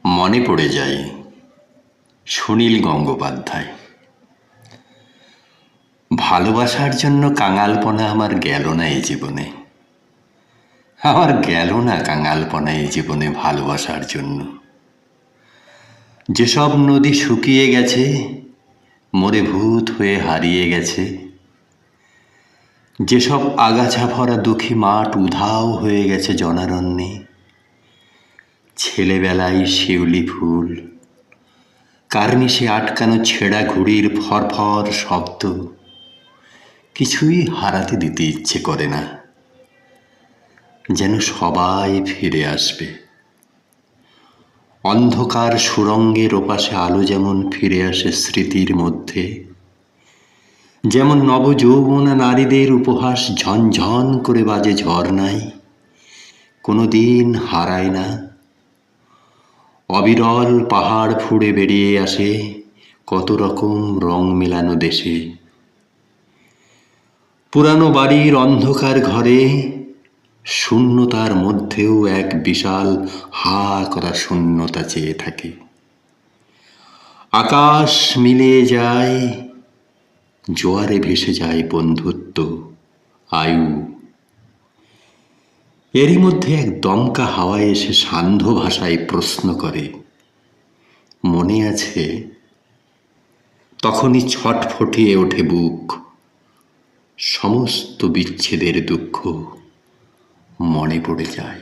মনে পড়ে যায় সুনীল গঙ্গোপাধ্যায়। ভালোবাসার জন্য কাঙালপনা আমার গেল না এই জীবনে, আমার গেল না কাঙালপনা এই জীবনে ভালোবাসার জন্য। যেসব নদী শুকিয়ে গেছে, মরে ভূত হয়ে হারিয়ে গেছে, যেসব আগাছা ভরা দুঃখী মাঠ উধাও হয়ে গেছে জনারণ্যে, ছেলেবেলায় শিউলি ফুল, কার্নিশে আটকানো ছেঁড়া ঘুড়ির ফরফর শব্দ, কিছুই হারাতে দিতে ইচ্ছে করে না, যেন সবাই ফিরে আসবে। অন্ধকার সুড়ঙ্গের ওপাশে আলো যেমন ফিরে আসে স্মৃতির মধ্যে, যেমন নবযৌবনা নারীদের উপহাস ঝনঝন করে বাজে ঝর্ণায়, কোনো দিন হারায় না। অবিরল পাহাড় ফুঁড়ে বেরিয়ে আসে কত রকম রং মেলানো দেশে। পুরানো বাড়ির অন্ধকার ঘরে শূন্যতার মধ্যেও এক বিশাল হা করা শূন্যতা চেয়ে থাকে। আকাশ মিলিয়ে যায়, জোয়ারে ভেসে যায় বন্ধুত্ব, আয়ু। এরই মধ্যে এক দমকা হাওয়ায় এসে সান্ধ্য ভাষায় প্রশ্ন করে, মনে আছে? তখনই ছটফটিয়ে ওঠে বুক, সমস্ত বিচ্ছেদের দুঃখ মনে পড়ে যায়।